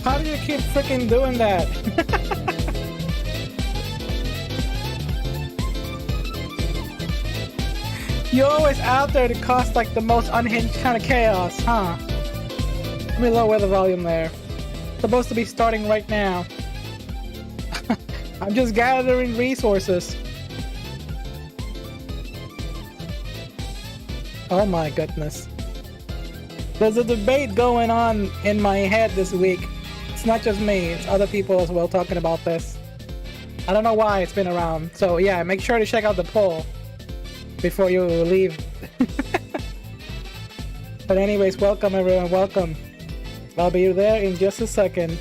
How do you keep freaking doing that? You're always out there to cause like the most unhinged kind of chaos, huh? Let me lower the volume there. It's supposed to be starting right now. I'm just gathering resources. Oh my goodness. There's a debate going on in my head this week. It's not just me, it's other people as well talking about this. I don't know why it's been around. So yeah, make sure to check out the poll before you leave. But anyways, welcome everyone, welcome. I'll be there in just a second.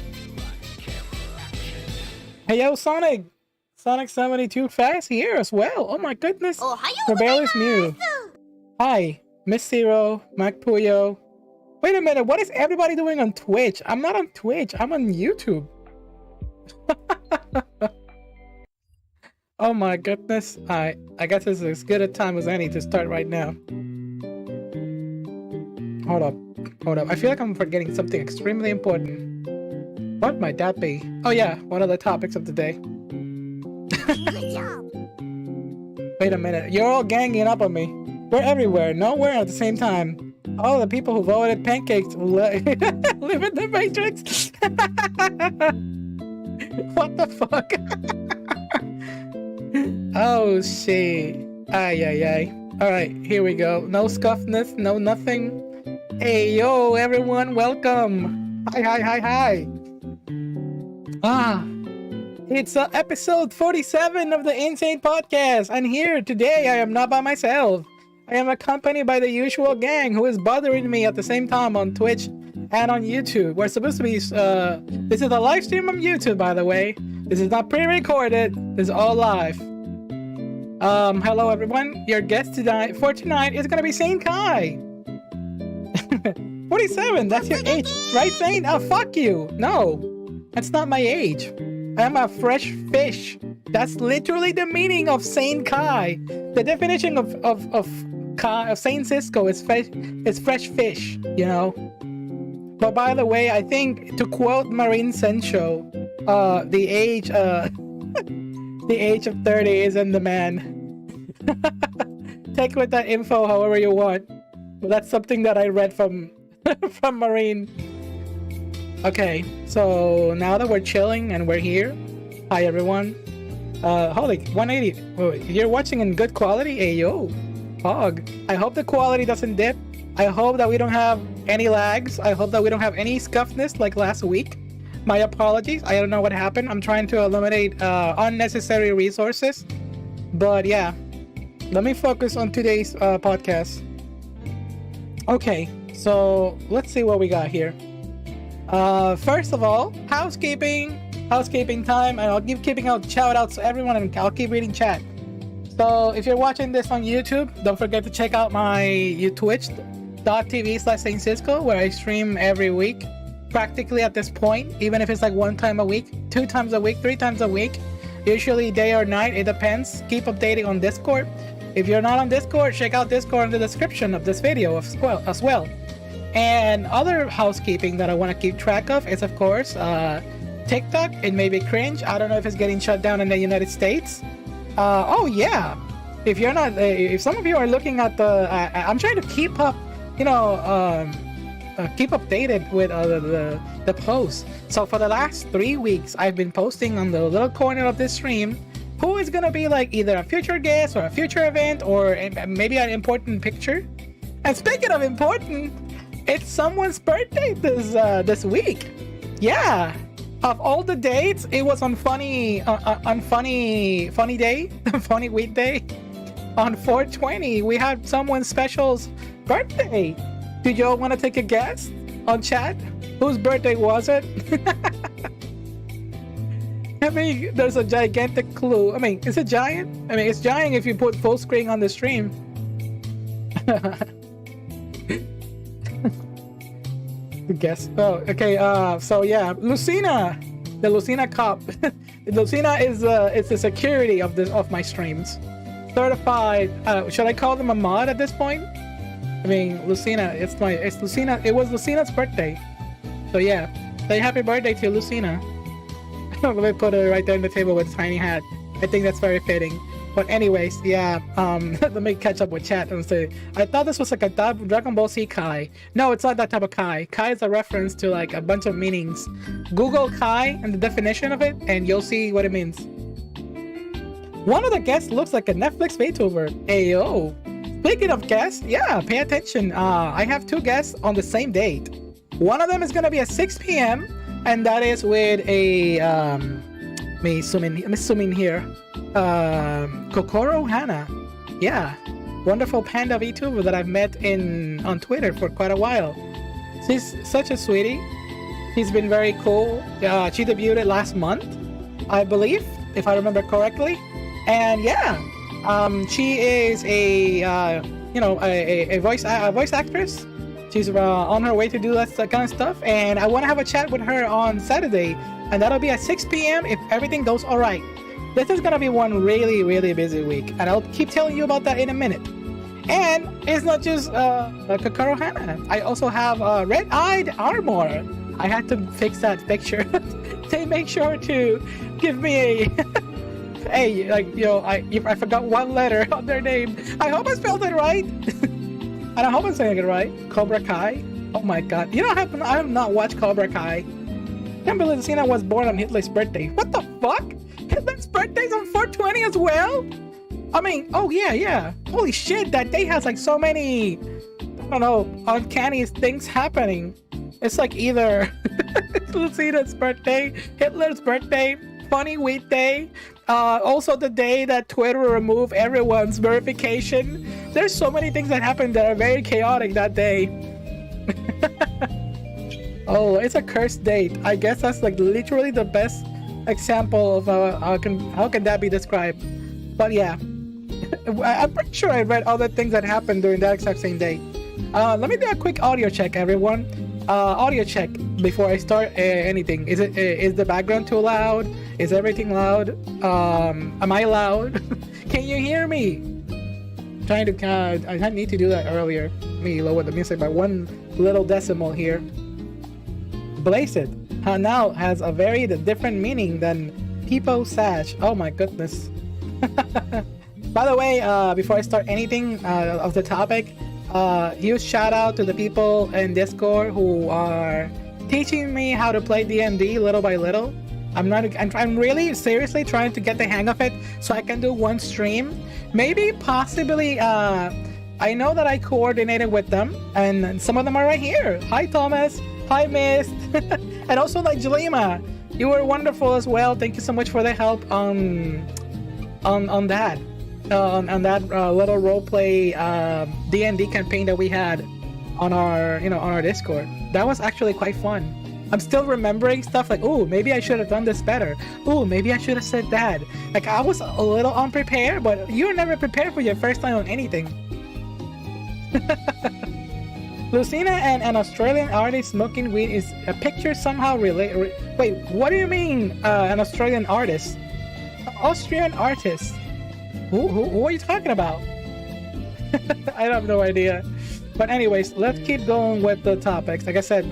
Hey yo, Sonic! Sonic72 Fast here as well. Oh my goodness. Rebellious Mew. Hi, Miss Zero, Mac Puyo. Wait a minute, what is everybody doing on Twitch? I'm not on Twitch, I'm on YouTube. Oh my goodness. I guess this is as good a time as any to start right now. Hold up. I feel like I'm forgetting something extremely important. What might that be? Oh yeah, one of the topics of the day. Good job. Wait a minute, you're all ganging up on me. We're everywhere, nowhere at the same time. Oh, the people who voted pancakes live in the Matrix. What the fuck? Oh shit. Ay. Alright, here we go. No scuffness, no nothing. Hey yo everyone, welcome. Hi. It's episode 47 of the In-SAIN Podcast, and here today I am not by myself. I am accompanied by the usual gang who is bothering me at the same time on Twitch and on YouTube. We're supposed to be, this is a live stream on YouTube, by the way. This is not pre-recorded, this is all live. Hello everyone, your guest for tonight is gonna be Saint Kai. 47, that's your age, right Saint? Oh, fuck you. No, that's not my age. I'm a fresh fish. That's literally the meaning of Saint Kai. The definition of Saint Cisco is fresh fish, you know. But by the way, I think to quote Marine Sencho, the age of 30 is in the man. Take with that info however you want. But that's something that I read from from Marine. Okay, so now that we're chilling and we're here, hi everyone. Holy 180. Wait, you're watching in good quality? Ayo, hog. I hope the quality doesn't dip. I hope that we don't have any lags. I hope that we don't have any scuffness like last week. My apologies. I don't know what happened. I'm trying to eliminate unnecessary resources. But yeah, let me focus on today's podcast. Okay, so let's see what we got here. First of all, housekeeping time, and I'll keep keeping out shout outs to everyone, and I'll keep reading chat. So if you're watching this on YouTube, don't forget to check out my twitch.tv/Saint Cisco, where I stream every week, practically at this point, even if it's like 1 time a week, 2 times a week, 3 times a week, usually day or night, it depends. Keep updating on Discord. If you're not on Discord, check out Discord in the description of this video as well. And other housekeeping that I want to keep track of is, of course, TikTok. It may be cringe. I don't know if it's getting shut down in the United States. Oh yeah. If you're not, if some of you are looking at the, I'm trying to keep up, you know, keep updated with the posts. So for the last 3 weeks, I've been posting on the little corner of this stream who is gonna be like either a future guest or a future event or maybe an important picture. And speaking of important, it's someone's birthday this week. Yeah. Of all the dates, it was on funny day, funny weekday. On 420, we had someone special's birthday. Did y'all want to take a guess on chat? Whose birthday was it? I mean, there's a gigantic clue. I mean, is it giant? I mean, it's giant if you put full screen on the stream. Guess. Oh, okay. So yeah, Lucina, the Lucina cop. Lucina is the security of my streams. Certified. Should I call them a mod at this point? I mean, Lucina. It was Lucina's birthday. So yeah, Say happy birthday to Lucina. Let me put it right there on the table with tiny hat. I think that's very fitting. But anyways, yeah, let me catch up with chat and say, I thought this was like a Dragon Ball Z Kai. No, it's not that type of Kai. Kai is a reference to like a bunch of meanings. Google Kai and the definition of it, and you'll see what it means. One of the guests looks like a Netflix Vtuber. Ayo. Speaking of guests, yeah, pay attention. I have 2 guests on the same date. One of them is gonna be at 6 p.m. and that is with a let me zoom in here. Kokoro Hana. Yeah. Wonderful panda VTuber that I've met on Twitter for quite a while. She's such a sweetie. She's been very cool. She debuted last month, I believe, if I remember correctly. And yeah, she is a voice actress. She's on her way to do that kind of stuff, and I want to have a chat with her on Saturday, and that'll be at 6 p.m. if everything goes all right. This is gonna be one really, really busy week, and I'll keep telling you about that in a minute. And it's not just Kokoro Hana. I also have Red-Eyed Armor. I had to fix that picture. They make sure to give me a hey, like, I forgot one letter on their name. I hope I spelled it right. And I hope I'm saying it right. Cobra Kai. Oh my god. You know what happened? I have not watched Cobra Kai. Can't believe Cena was born on Hitler's birthday. What the fuck? Hitler's birthday's on 420 as well? I mean, oh yeah. Holy shit, that day has like so many, I don't know, uncanny things happening. It's like either Lucina's birthday, Hitler's birthday, funny wheat day, also the day that Twitter removed everyone's verification. There's so many things that happened that are very chaotic that day. Oh, it's a cursed date. I guess that's like literally the best example of how can that be described. But yeah, I'm pretty sure I read other things that happened during that exact same day. Let me do a quick audio check, everyone. Audio check before I start anything. Is the background too loud? Is everything loud? Am I loud? Can you hear me? Trying to I need to do that earlier. Let me lower the music by 1 little decimal here. Blaze it. Now has a very different meaning than People Sash. Oh my goodness. By the way, before I start anything of the topic, huge shout out to the people in Discord who are teaching me how to play D&D little by little. I'm really seriously trying to get the hang of it so I can do one stream. Maybe possibly I know that I coordinated with them, and some of them are right here. Hi Thomas, hi Mist, and also like Jelima. You were wonderful as well. Thank you so much for the help on that. On that little roleplay D&D campaign that we had on our Discord. That was actually quite fun. I'm still remembering stuff like, oh, maybe I should have done this better. Oh, maybe I should have said that. Like, I was a little unprepared, but you're never prepared for your first time on anything. Lucina and an Australian artist smoking weed is a picture somehow related. Wait, what do you mean an Australian artist? Austrian artist? Who are you talking about? I have no idea. But anyways, let's keep going with the topics. Like I said,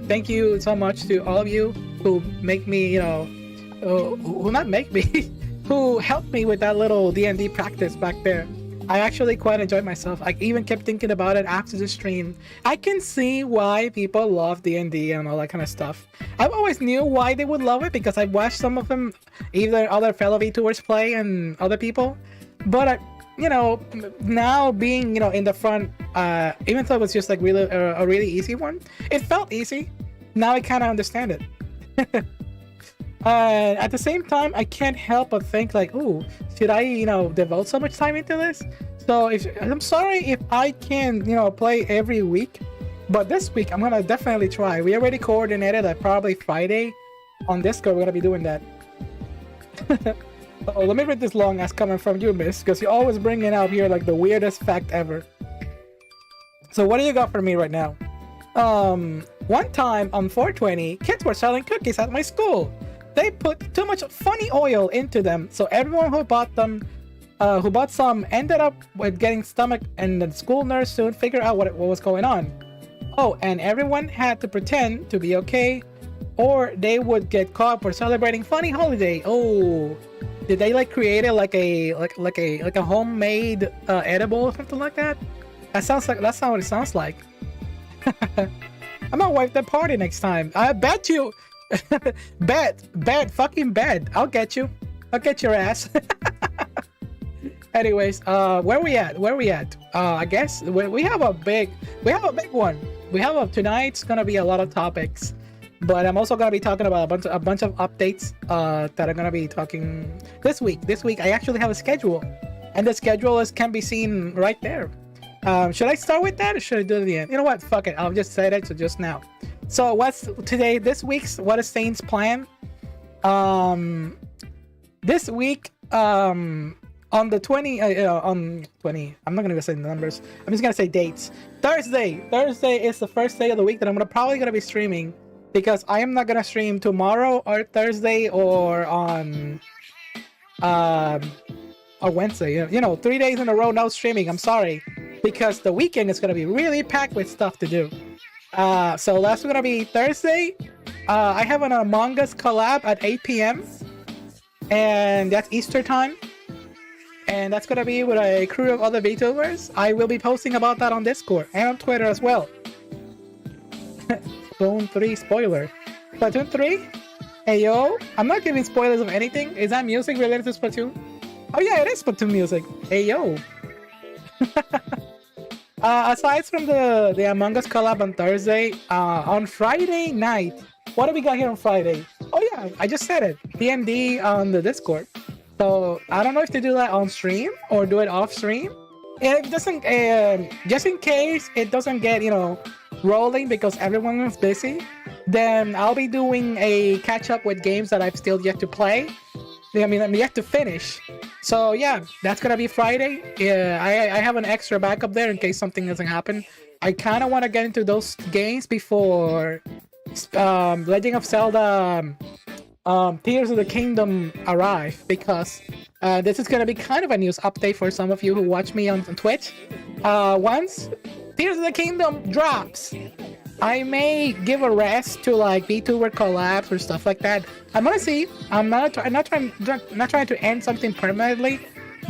thank you so much to all of you who make me, who not make me, who helped me with that little D&D practice back there. I actually quite enjoyed myself. I even kept thinking about it after the stream. I can see why people love D&D and all that kind of stuff. I've always knew why they would love it because I watched some of them, either other fellow VTubers play and other people. But now being, in the front, even though it was just like really a really easy one, it felt easy. Now I kind of understand it. At the same time, I can't help but think like, ooh, should I, devote so much time into this? So I'm sorry if I can, play every week, but this week I'm gonna definitely try. We already coordinated that probably Friday on Discord. We're gonna be doing that. Oh, let me read this long ass comment from you, Miss, because you always bring it out here like the weirdest fact ever. So what do you got for me right now? One time on 420, kids were selling cookies at my school. They put too much funny oil into them, so everyone who bought some ended up with getting stomach, and the school nurse soon figured out what was going on. Oh, and everyone had to pretend to be okay or they would get caught for celebrating funny holiday. Oh, did they like create it like a homemade edible or something like that? That's how it sounds like. I'm gonna wipe the party next time. I bet you. fucking bet. I'll get you. I'll get your ass. Anyways, where we at? I guess we have a big one. Tonight's gonna be a lot of topics, but I'm also gonna be talking about a bunch of updates that I'm gonna be talking this week. This week I actually have a schedule, and the schedule can be seen right there. Should I start with that or should I do it at the end? You know what? Fuck it. I'll just say that just now. So what is Saint's plan? This week, on the 20, I'm not gonna say the numbers. I'm just gonna say dates. Thursday is the first day of the week that I'm probably gonna be streaming, because I am not gonna stream tomorrow or Thursday or on Wednesday. 3 days in a row no streaming. I'm sorry, because the weekend is gonna be really packed with stuff to do. So that's gonna be Thursday. I have an Among Us collab at 8 p.m. and that's Easter time. And that's gonna be with a crew of other Vtubers. I will be posting about that on Discord and on Twitter as well. Splatoon 3 spoiler. Splatoon 3? Hey yo, I'm not giving spoilers of anything. Is that music related to Splatoon? Oh yeah, it is Splatoon music. Hey yo. Aside from the Among Us collab on Thursday, on Friday night, what do we got here on Friday? Oh yeah, I just said it. D&D on the Discord. So I don't know if to do that on stream or do it off stream. It doesn't, just in case it doesn't get, rolling because everyone is busy, then I'll be doing a catch up with games that I've still yet to play. I'm yet to finish. So yeah, that's gonna be Friday. Yeah, I have an extra backup there in case something doesn't happen. I kind of want to get into those games before Legend of Zelda Tears of the Kingdom arrive, because this is going to be kind of a news update for some of you who watch me on Twitch. Once Tears of the Kingdom drops, I may give a rest to like Vtuber collabs or stuff like that. I'm gonna see. I'm not trying to end something permanently,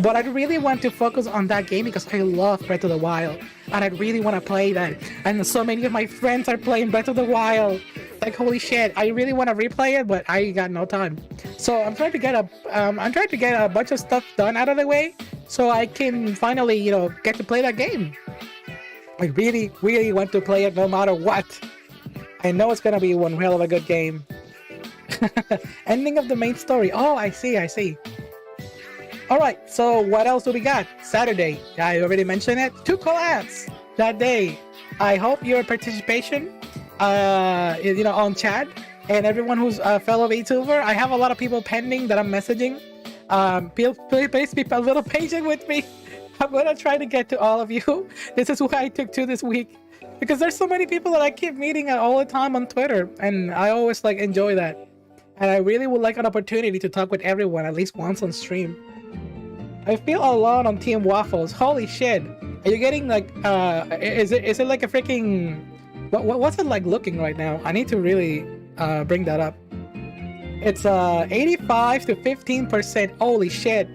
but I really want to focus on that game because I love Breath of the Wild, and I really want to play that. And so many of my friends are playing Breath of the Wild. Like holy shit, I really want to replay it, but I got no time. So I'm trying to get a bunch of stuff done out of the way, so I can finally, get to play that game. I really, really want to play it no matter what. I know it's gonna be one hell of a good game. Ending of the main story. Oh, I see. Alright, so what else do we got? Saturday. I already mentioned it. 2 collabs that day. I hope your participation on chat, and everyone who's a fellow VTuber. I have a lot of people pending that I'm messaging. Please be a little patient with me. I'm gonna try to get to all of you. This is why I took 2 this week, because there's so many people that I keep meeting all the time on Twitter, and I always enjoy that. And I really would like an opportunity to talk with everyone at least once on stream. I feel alone on Team Waffles. Holy shit! Are you getting is it like a freaking what's it like looking right now? I need to really bring that up. It's 85 to 15%. Holy shit!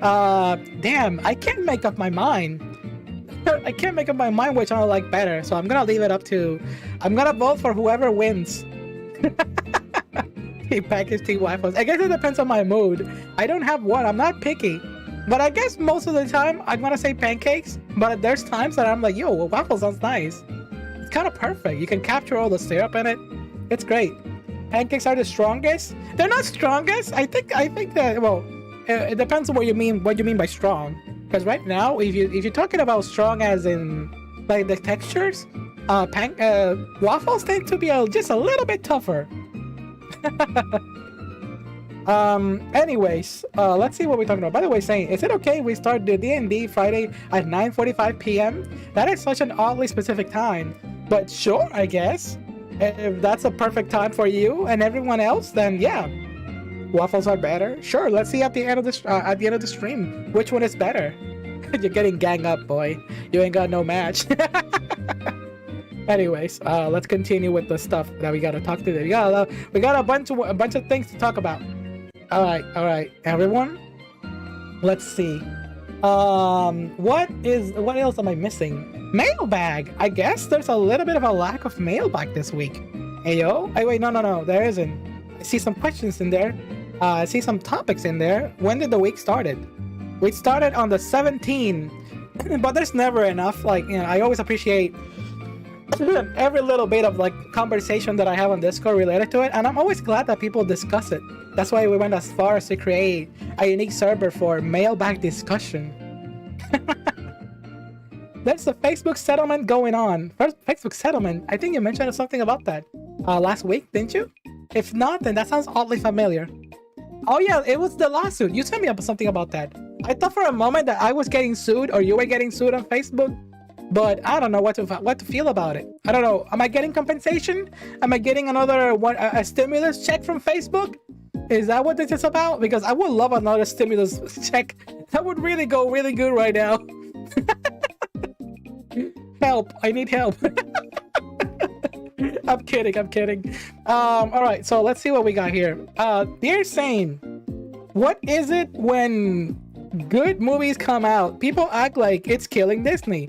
Damn, I can't make up my mind. I can't make up my mind which one I like better, so I'm gonna leave it up to. I'm gonna vote for whoever wins. Hey, package Team Waffles. I guess it depends on my mood. I don't have one. I'm not picky. But I guess most of the time I'm gonna say pancakes, but there's times that I'm like, yo, waffle sounds nice. It's kind of perfect. You can capture all the syrup in it. It's great. Pancakes are the strongest. They're not strongest. I think that, well, it depends on what you mean by strong. Because right now, if you're talking about strong as in like the textures, waffles tend to be just a little bit tougher. Anyways, let's see what we're talking about. By the way, saying, is it okay we start the D&D Friday at 9:45 p.m.? That is such an oddly specific time, but sure, I guess. If that's a perfect time for you and everyone else, then yeah, waffles are better. Sure, let's see at the end of the stream which one is better. You're getting gang up, boy. You ain't got no match. Anyways, let's continue with the stuff that we gotta talk to. We got a bunch of things to talk about. All right, everyone. Let's see. What else am I missing? Mailbag. I guess there's a little bit of a lack of mailbag this week. Hey yo. Hey, wait, no, there isn't. I see some questions in there. I see some topics in there. When did the week started? We started on the 17th, but there's never enough. Like, you know, I always appreciate every little bit of like conversation that I have on Discord related to it, and I'm always glad that people discuss it. That's why we went as far as to create a unique server for mailbag discussion. There's a Facebook settlement going on. First, Facebook settlement. I think you mentioned something about that last week, didn't you? If not, then that sounds oddly familiar. Oh yeah, it was the lawsuit. You sent me something about that. I thought for a moment that I was getting sued or you were getting sued on Facebook. But I don't know what to feel about it. I don't know. Am I getting compensation? Am I getting another a stimulus check from Facebook? Is that what this is about? Because I would love another stimulus check. That would really go really good right now. Help! I need help. I'm kidding. All right. So let's see what we got here. Dear Sane, what is it when good movies come out? People act like it's killing Disney.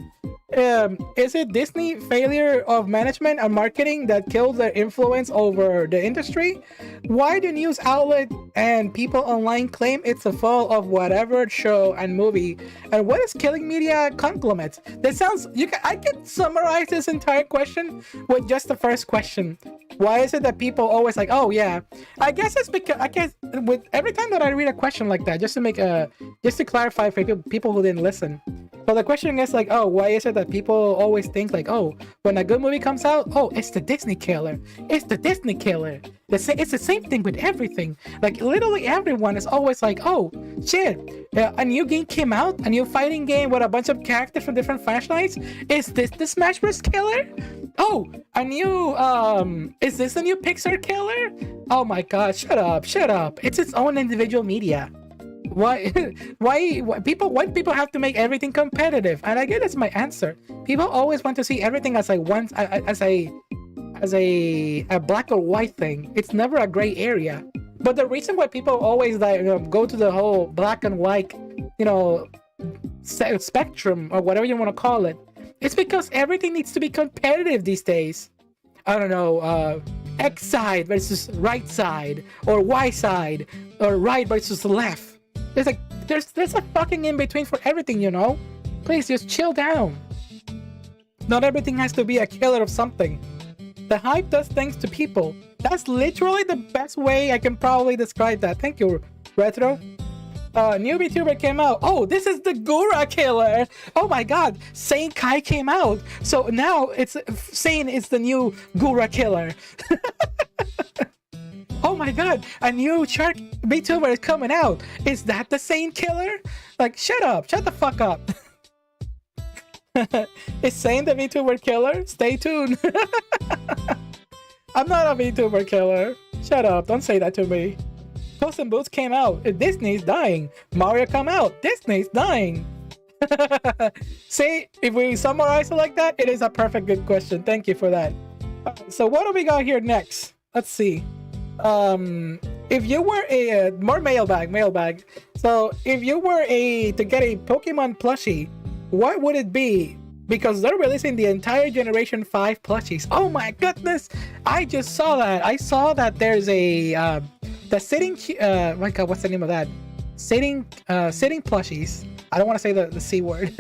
Is it Disney failure of management and marketing that kills their influence over the industry? Why do news outlet and people online claim it's the fault of whatever show and movie? And what is killing media conglomerates? That sounds I can summarize this entire question with just the first question. Why is it that people always like, oh yeah? I guess it's because with every time that I read a question like that, just to clarify for people who didn't listen. So the question is like, oh, why is it that people always think like, oh, when a good movie comes out, oh, it's the Disney killer. It's the Disney killer. It's the same thing with everything. Like literally everyone is always like, oh, shit, a new game came out, a new fighting game with a bunch of characters from different franchises. Is this the Smash Bros. Killer? Oh, is this a new Pixar killer? Oh my god, shut up. It's its own individual media. Why do people have to make everything competitive? And I guess that's my answer. People always want to see everything as a black or white thing. It's never a gray area. But the reason why people always go to the whole black and white, spectrum or whatever you want to call it, it's because everything needs to be competitive these days. I don't know, X side versus right side, or Y side, or right versus left. There's a fucking in between for everything, Please just chill down. Not everything has to be a killer of something. The hype does things to people. That's literally the best way I can probably describe that. Thank you, Retro. New Vtuber came out. Oh, this is the Gura killer. Oh my god, In-SAIN Kai came out. So now In-SAIN is the new Gura killer. Oh my god, a new shark Vtuber is coming out. Is that the In-SAIN killer? Like, shut the fuck up. Is In-SAIN the Vtuber killer? Stay tuned. I'm not a Vtuber killer. Shut up, don't say that to me. Puss in Boots came out. Disney's dying. Mario come out. Disney's dying. See, if we summarize it like that, it is a perfect good question. Thank you for that. So what do we got here next? Let's see. If you were more mailbag. So if you were to get a Pokemon plushie, what would it be? Because they're releasing the entire Generation 5 plushies. Oh my goodness! I just saw that. I saw that there's the sitting. My God, what's the name of that? Sitting plushies. I don't want to say the C word.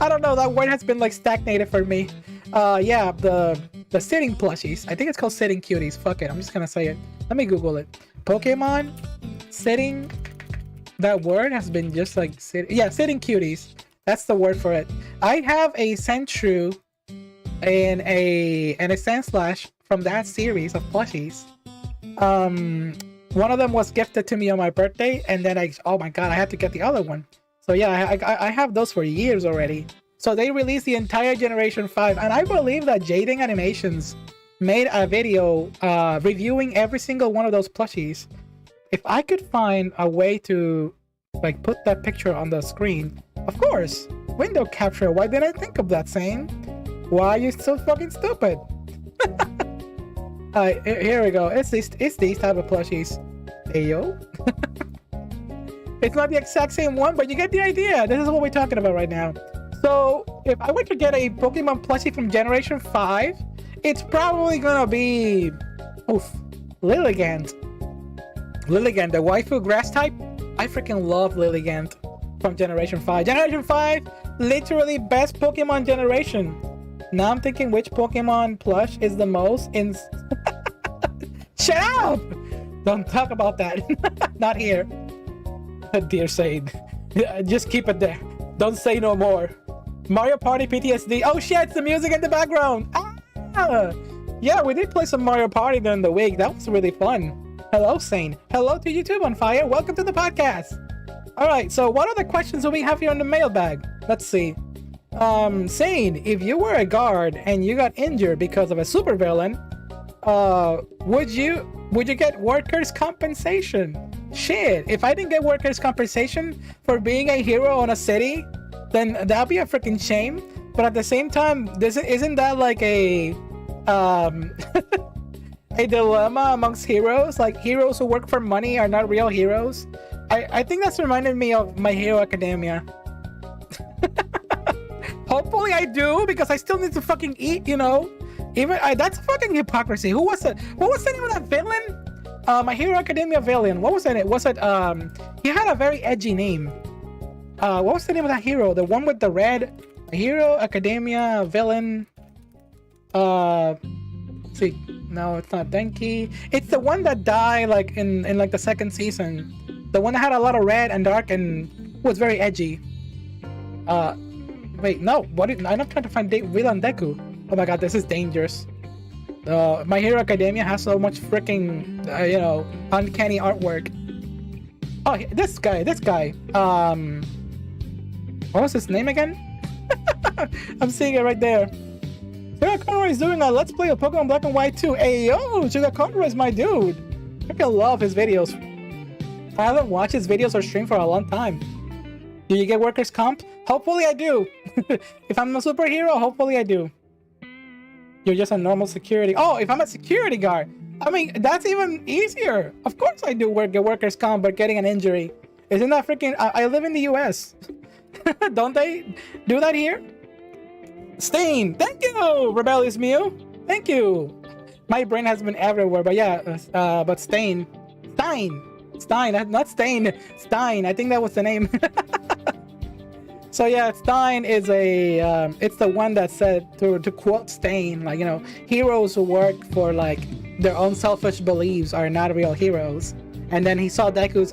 I don't know. That word has been like stagnated for me. Yeah, the sitting plushies. I think it's called sitting cuties. Fuck it. I'm just gonna say it. Let me Google it. Pokemon sitting. That word has been just like sitting cuties. That's the word for it. I have a Sandshrew and a Sandslash from that series of plushies. One of them was gifted to me on my birthday, and then oh my god, I had to get the other one. So yeah, I have those for years already. So they released the entire Generation 5, and I believe that Jaden Animations made a video reviewing every single one of those plushies. If I could find a way to like put that picture on the screen, of course, window capture. Why didn't I think of that, Sane? Why are you so fucking stupid? Alright, here we go. It's these type of plushies. Ayo. It's not the exact same one, but you get the idea. This is what we're talking about right now. So, if I were to get a Pokemon plushie from Generation 5, it's probably gonna be... Oof. Lilligant. Lilligant, the waifu grass type. I freaking love Lilligant from Generation 5. Generation 5, literally best Pokemon generation. Now I'm thinking which Pokemon plush is the most in... Shut up! Don't talk about that. Not here. Dear Said. Just keep it there. Don't say no more. Mario Party PTSD. Oh shit, it's the music in the background. Ah! Yeah, we did play some Mario Party during the week. That was really fun. Hello, Sane. Hello to YouTube on Fire. Welcome to the podcast. Alright, so what other questions do we have here in the mailbag? Let's see. Sane, if you were a guard and you got injured because of a supervillain, would you get workers' compensation? Shit, if I didn't get workers' compensation for being a hero on a city, then that'd be a freaking shame. But at the same time, isn't that like a a dilemma amongst heroes? Like, heroes who work for money are not real heroes. I think that's reminded me of My Hero Academia. Hopefully I do, because I still need to fucking eat, you know. That's fucking hypocrisy. What was the name of that villain? My Hero Academia villain. What was it? Was it he had a very edgy name. What was the name of that hero? The one with the red? My Hero Academia villain. Let's see. No, it's not Denki. It's the one that died like in like the second season. The one that had a lot of red and dark and was very edgy. Wait, no. I'm not trying to find villain Deku. Oh my god, this is dangerous. My Hero Academia has so much freaking, uncanny artwork. Oh, this guy. What was his name again? I'm seeing it right there. Sugar Conroy is doing a Let's Play of Pokemon Black and White 2. Hey, yo, Sugar Conroy is my dude. I freaking love his videos. I haven't watched his videos or stream for a long time. Do you get workers' comp? Hopefully I do. If I'm a superhero, hopefully I do. You're just a normal security. Oh, if I'm a security guard, I mean, that's even easier. Of course I do get workers' comp, but getting an injury. Isn't that freaking... I live in the US. Don't they do that here? Stain, thank you, Rebellious Mew. Thank you. My brain has been everywhere, but yeah, but Stein, not Stain, Stein. I think that was the name. So yeah, Stein is it's the one that said, to quote Stain, like, you know, heroes who work for like their own selfish beliefs are not real heroes. And then he saw Deku's,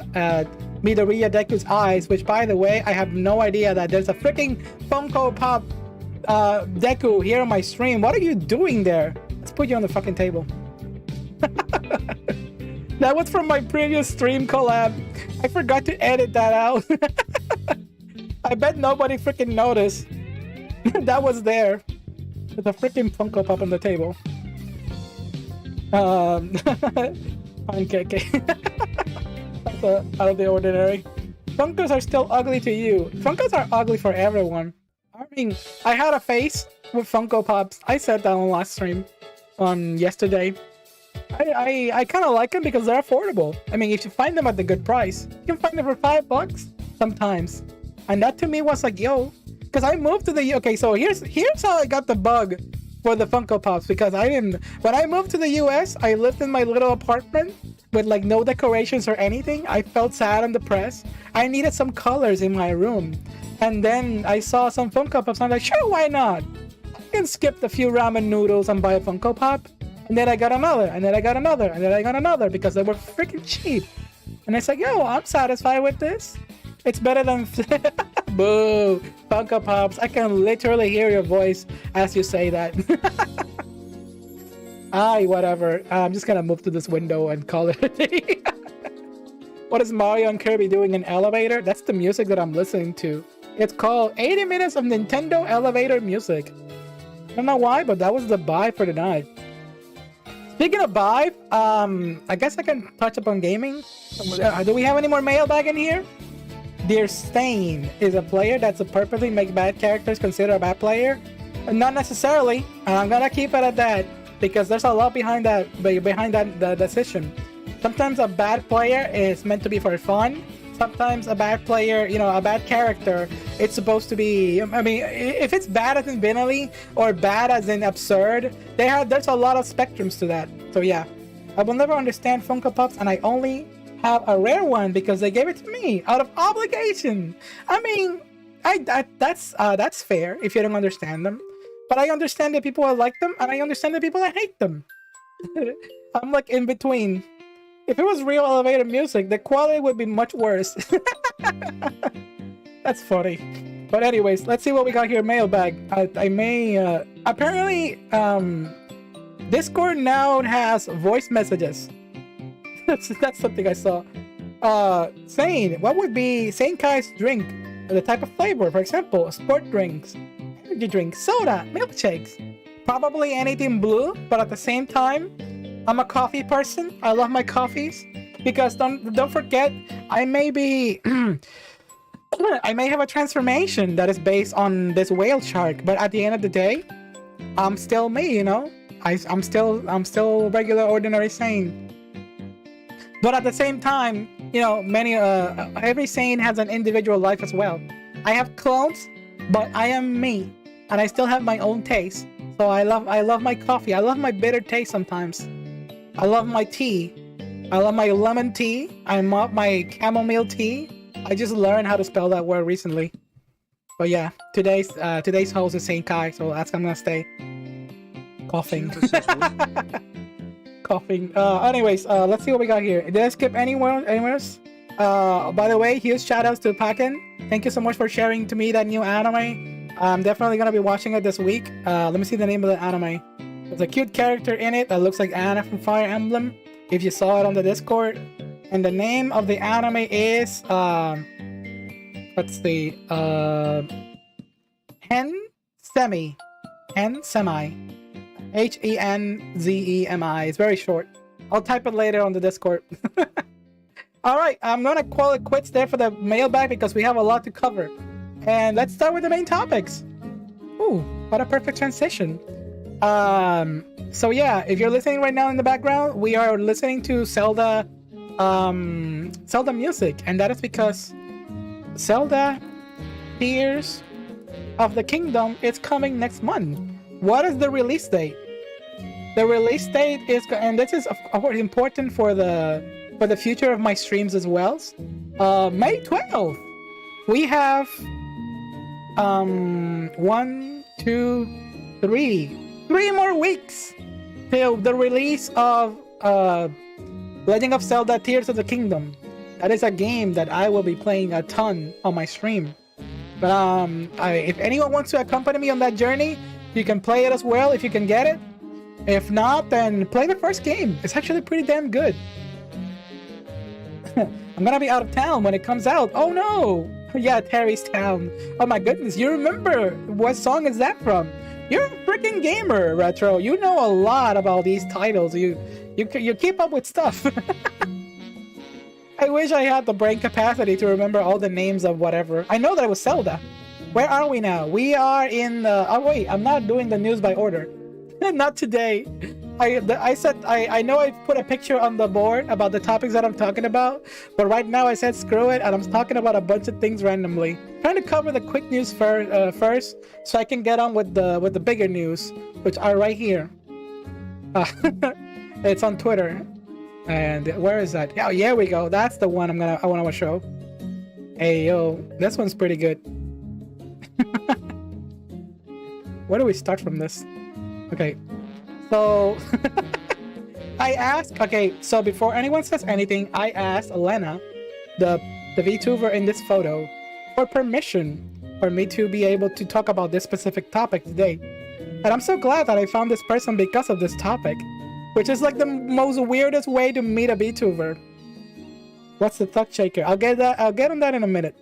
Midoriya Deku's eyes, which by the way, I have no idea that there's a freaking Funko Pop Deku here on my stream. What are you doing there? Let's put you on the fucking table. That was from my previous stream collab. I forgot to edit that out. I bet nobody freaking noticed. That was there. With a freaking Funko Pop on the table. Pancake. That's out of the ordinary. Funkos are still ugly to you. Funkos are ugly for everyone. I mean, I had a face with Funko Pops. I said that on last stream on yesterday. I kind of like them because they're affordable. I mean, if you find them at the good price, you can find them for $5 sometimes. And that to me was like, yo, because I moved to the... Okay, so here's how I got the bug for the Funko Pops, because when I moved to the US, I lived in my little apartment with like no decorations or anything. I felt sad and depressed. I needed some colors in my room. And then I saw some Funko Pops. I'm like, sure, why not? I can skip a few ramen noodles and buy a Funko Pop. And then I got another, and then I got another, and then I got another, because they were freaking cheap. And it's like, yo, I'm satisfied with this. It's better than... Boo! Funko Pops. I can literally hear your voice as you say that. Whatever. I'm just gonna move to this window and call it a day. What is Mario and Kirby doing in elevator? That's the music that I'm listening to. It's called 80 minutes of Nintendo elevator music. I don't know why, but that was the buy for the night. Speaking of buy, I guess I can touch upon gaming. Do we have any more mailbag in here? Dear Stain is a player that's a purposely make bad characters consider a bad player. Not necessarily. I'm gonna keep it at that because there's a lot behind that the decision. Sometimes a bad player is meant to be for fun. Sometimes a bad player, a bad character, it's supposed to be. I mean, if it's bad as in binary or bad as in absurd, there's a lot of spectrums to that. So yeah, I will never understand Funko Pops, and I only have a rare one because they gave it to me out of obligation. I mean, that's fair if you don't understand them, but I understand that people like them, and I understand that people that hate them. I'm like in between. If it was real elevator music, the quality would be much worse. That's funny. But anyways, let's see what we got here. Mailbag. I may apparently Discord now has voice messages. That's something I saw. Saying what would be Saint Kai's drink, the type of flavor, for example, sport drinks, energy drinks, soda, milkshakes, probably anything blue, but at the same time, I'm a coffee person. I love my coffees because don't forget, I may be I may have a transformation that is based on this whale shark, but at the end of the day, I'm still me, I'm still regular ordinary sane. But at the same time, many every sane has an individual life as well. I have clones, but I am me, and I still have my own taste. So I love my coffee. I love my bitter taste sometimes. I love my tea. I love my lemon tea. I love my chamomile tea. I just learned how to spell that word recently. But yeah, today's host is Saint Kai, so that's how I'm gonna stay. Coughing. Coughing. Anyways, let's see what we got here. Did I skip anywhere else? By the way, huge shout outs to Paken. Thank you so much for sharing to me that new anime. I'm definitely gonna be watching it this week. Let me see the name of the anime. There's a cute character in it that looks like Anna from Fire Emblem, if you saw it on the Discord. And the name of the anime is let's see, Hen-Semi. Henzemi. It's very short. I'll type it later on the Discord. Alright, I'm gonna call it quits there for the mailbag because we have a lot to cover. And let's start with the main topics. Ooh, what a perfect transition. So yeah, if you're listening right now in the background, we are listening to Zelda music, and that is because Zelda Tears of the Kingdom is coming next month. What is the release date? The release date is, and this is of course important for the future of my streams as well. May 12th. We have 1, 2, 3 more weeks till the release of Legend of Zelda Tears of the Kingdom. That is a game that I will be playing a ton on my stream. But if anyone wants to accompany me on that journey, you can play it as well if you can get it. If not, then play the first game. It's actually pretty damn good. I'm gonna be out of town when it comes out. Oh no! Yeah, Terry's Town. Oh my goodness, you remember what song is that from? You're a freaking gamer, Retro. You know a lot about these titles. You keep up with stuff. I wish I had the brain capacity to remember all the names of whatever. I know that it was Zelda. Where are we now? We are in the... Oh wait, I'm not doing the news by order. Not today. I said I know I put a picture on the board about the topics that I'm talking about, but right now I said screw it and I'm talking about a bunch of things randomly. Trying to cover the quick news first, so I can get on with the bigger news, which are right here. It's on Twitter, and where is that? Oh, here we go. That's the one I want to show. Hey yo, this one's pretty good. Where do we start from this? Okay. So, I asked, okay, so before anyone says anything, I asked Elena, the VTuber in this photo, for permission for me to be able to talk about this specific topic today. And I'm so glad that I found this person because of this topic, which is like the most weirdest way to meet a VTuber. What's the thought shaker? I'll get on that in a minute.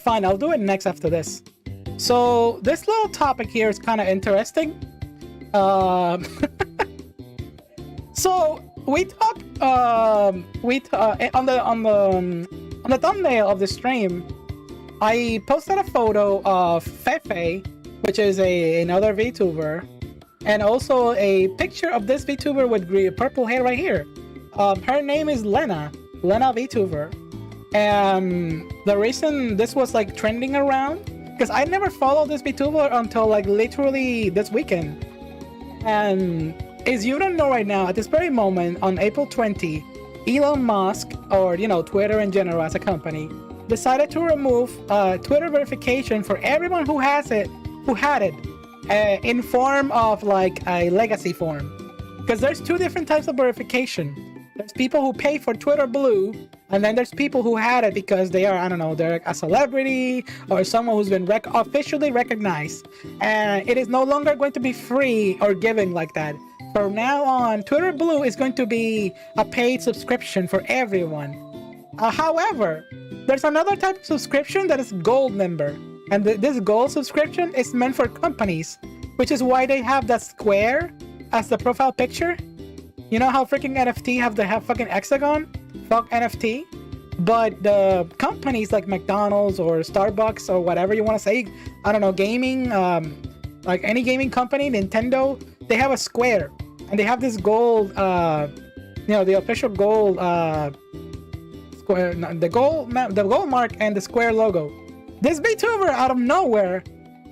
Fine, I'll do it next after this. So, this little topic here is kind of interesting. So we talk on the thumbnail of the stream. I posted a photo of Fefe which is another VTuber, and also a picture of this VTuber with purple hair right here. Her name is Lena VTuber. And the reason this was like trending around, because I never followed this VTuber until like literally this weekend. And as you don't know right now, at this very moment on April 20, Elon Musk, or Twitter in general as a company, decided to remove Twitter verification for everyone who had it in form of like a legacy form. Because there's two different types of verification. There's people who pay for Twitter Blue, and then there's people who had it because they are, I don't know, they're a celebrity or someone who's been officially recognized. And it is no longer going to be free or giving like that. From now on, Twitter Blue is going to be a paid subscription for everyone. However, there's another type of subscription that is gold member. And this gold subscription is meant for companies, which is why they have that square as the profile picture. You know how freaking NFT have fucking hexagon? Fuck NFT. But the companies like McDonald's or Starbucks or whatever you want to say, I don't know, gaming, like any gaming company, Nintendo, they have a square. And they have this gold, the official gold square, the gold mark and the square logo. This VTuber out of nowhere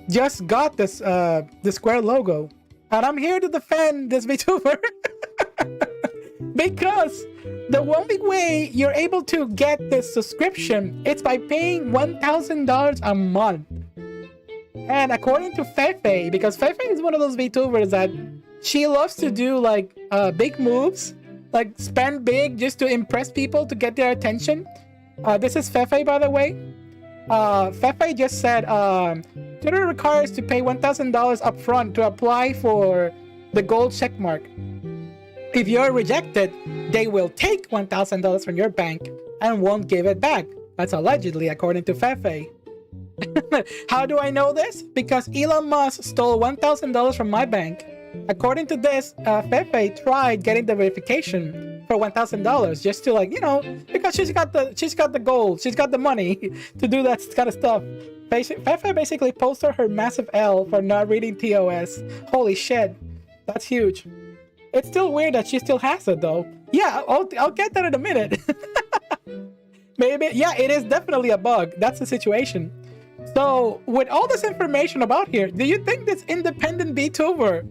just got this the square logo. And I'm here to defend this VTuber. Because the only way you're able to get this subscription is by paying $1,000 a month. And according to Fefe, because Fefe is one of those VTubers that she loves to do like big moves, like spend big just to impress people to get their attention. This is Fefe, by the way. Fefe just said Twitter requires to pay $1,000 upfront to apply for the gold checkmark. If you're rejected, they will take $1,000 from your bank and won't give it back. That's allegedly, according to Fefe. How do I know this? Because Elon Musk stole $1,000 from my bank. According to this, Fefe tried getting the verification for $1,000 just to because she's got the gold, she's got the money to do that kind of stuff. Fefe basically posted her massive L for not reading TOS. Holy shit, that's huge. It's still weird that she still has it though. Yeah, I'll get that in a minute. Maybe, yeah, it is definitely a bug. That's the situation. So, with all this information about here, do you think this independent VTuber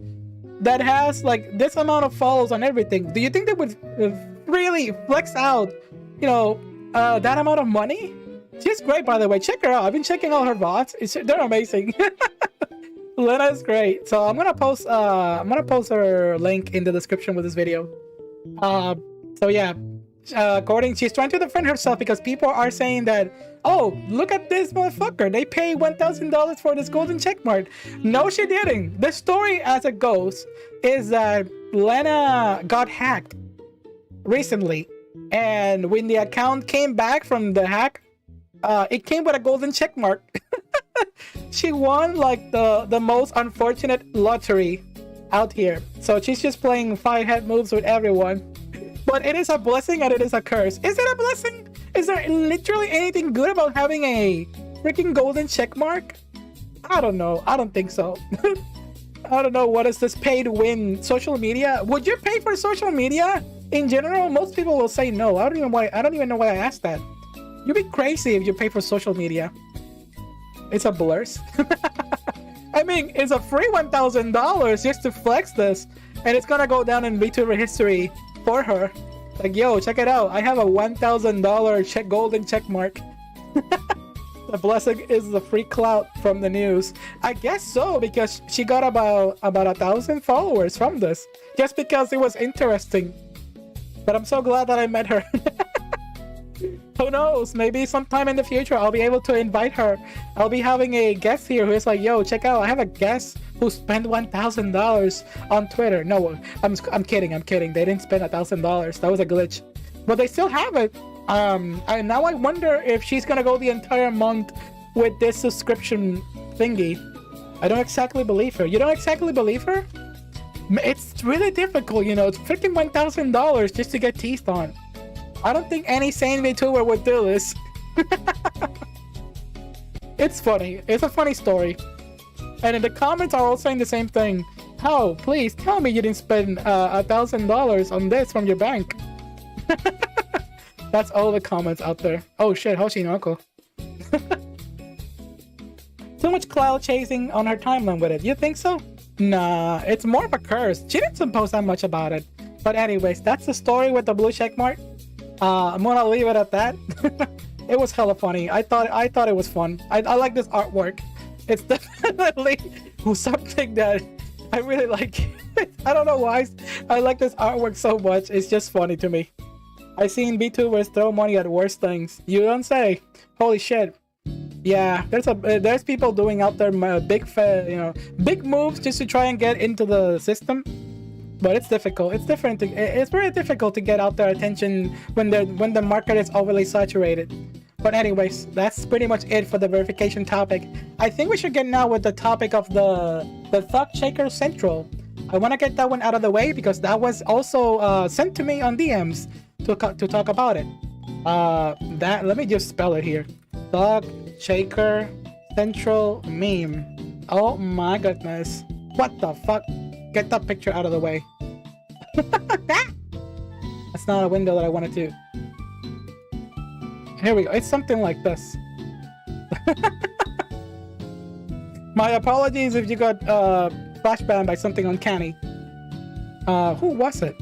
that has like this amount of follows on everything, do you think they would really flex out, that amount of money? She's great, by the way. Check her out. I've been checking all her VODs. They're amazing. Lena is great. So I'm gonna post her link in the description with this video. So yeah, she's trying to defend herself because people are saying that, oh, look at this motherfucker, they pay $1,000 for this golden checkmark. No, she didn't. The story as it goes is that Lena got hacked recently, and when the account came back from the hack, it came with a golden checkmark. She won like the most unfortunate lottery out here. So she's just playing 5-head moves with everyone. But it is a blessing and it is a curse. Is it a blessing? Is there literally anything good about having a freaking golden checkmark? I don't know. I don't think so. I don't know. What is this pay to win social media? Would you pay for social media in general? Most people will say no. I don't even know why I asked that. You'd be crazy if you pay for social media. It's a blurs. I mean, it's a free $1,000 just to flex this, and it's gonna go down in VTuber history for her. Like, yo, check it out. I have a $1,000 golden check mark. The blessing is the free clout from the news. I guess so, because she got about 1,000 followers from this, just because it was interesting. But I'm so glad that I met her. Who knows? Maybe sometime in the future I'll be able to invite her. I'll be having a guest here who is like, yo, check out, I have a guest who spent $1,000 on Twitter. No, I'm kidding. They didn't spend $1,000. That was a glitch. But they still have it. And now I wonder if she's gonna go the entire month with this subscription thingy. I don't exactly believe her. You don't exactly believe her? It's really difficult, it's freaking $1,000 just to get teased on. I don't think any sane VTuber would do this. It's funny. It's a funny story. And in the comments are all saying the same thing. How? Please tell me you didn't spend $1,000 on this from your bank. That's all the comments out there. Oh shit, Hoshinoko. Too much cloud chasing on her timeline with it. You think so? Nah, it's more of a curse. She didn't post that much about it. But anyways, that's the story with the blue check mark. I'm gonna leave it at that. It was hella funny. I thought it was fun. I like this artwork. It's definitely something that I really like. I don't know why I like this artwork so much. It's just funny to me. I seen Vtubers throw money at worse things. You don't say. Holy shit. Yeah, there's people doing out there big moves just to try and get into the system. But it's difficult. It's different. It's very difficult to get out their attention when the market is overly saturated. But anyways, that's pretty much it for the verification topic. I think we should get now with the topic of the Thug Shaker Central. I want to get that one out of the way because that was also sent to me on DMs to talk about it. Let me just spell it here. Thug Shaker Central meme. Oh my goodness. What the fuck? Get that picture out of the way. That's not a window that I wanted to. Here we go. It's something like this. My apologies if you got flash banned by something uncanny. Who was it?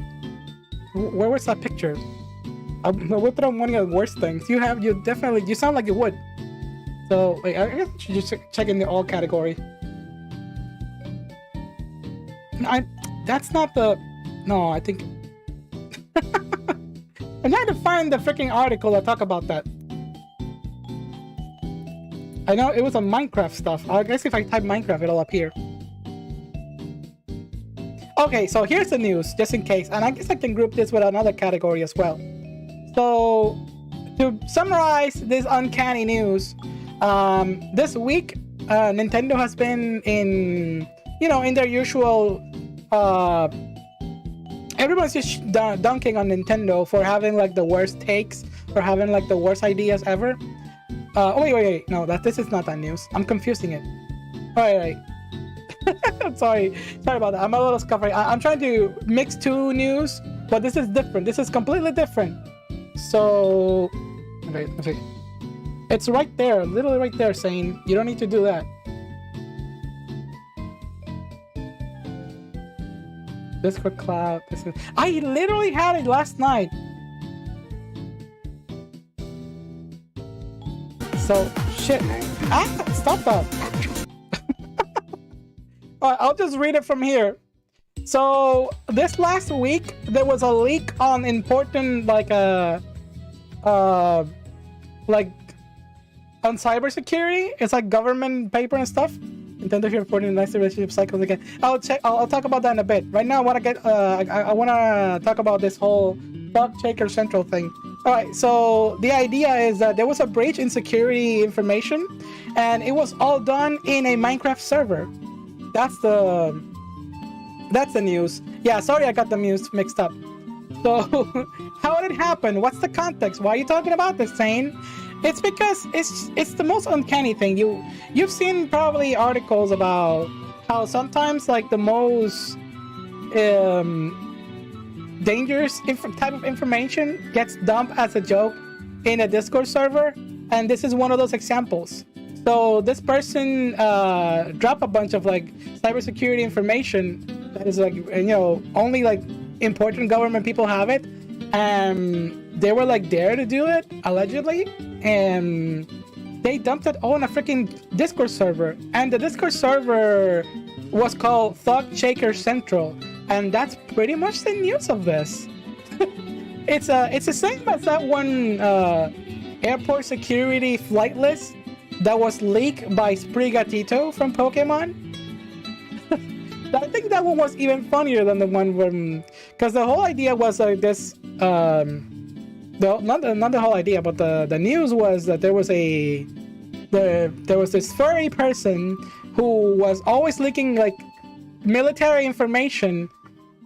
Where was that picture? We'll put on one of the worst things. You sound like you would. So wait, I guess you should just check in the all category. That's not the. No, I think. I'm trying to find the freaking article that talk about that. I know it was on Minecraft stuff. I guess if I type Minecraft, it'll appear. Okay, so here's the news, just in case. And I guess I can group this with another category as well. So, to summarize this uncanny news, this week, Nintendo has been in their usual, everyone's just dunking on Nintendo for having like the worst takes, for having like the worst ideas ever. Wait, no, this is not that news. I'm confusing it. Alright. I'm sorry about that. I'm a little scuffed. I'm trying to mix two news, but this is different. This is completely different. So, okay. It's right there, literally right there, saying you don't need to do that. Discord cloud. I literally had it last night. So shit. Stop that. Alright, I'll just read it from here. So this last week there was a leak on important on cybersecurity. It's like government paper and stuff. Nintendo here reporting nice relationship cycles again. I'll talk about that in a bit. Right now I want to talk about this whole Thug Shaker Central thing. Alright, so the idea is that there was a breach in security information and it was all done in a Minecraft server. That's the news. Yeah, sorry I got the news mixed up. So, how did it happen? What's the context? Why are you talking about this, Sane? It's because it's the most uncanny thing. You've seen probably articles about how sometimes like the most dangerous type of information gets dumped as a joke in a Discord server, and this is one of those examples. So this person dropped a bunch of like cybersecurity information that is like only like important government people have it, and they were like dare to do it allegedly, and they dumped it all in a freaking Discord server, and the Discord server was called Thug Shaker Central, and that's pretty much the news of this. It's the same as that one airport security flight list that was leaked by Sprigatito from Pokemon. I think that one was even funnier than the one from, because the whole idea was like this. Not the whole idea, but the news was that there was this furry person who was always leaking like military information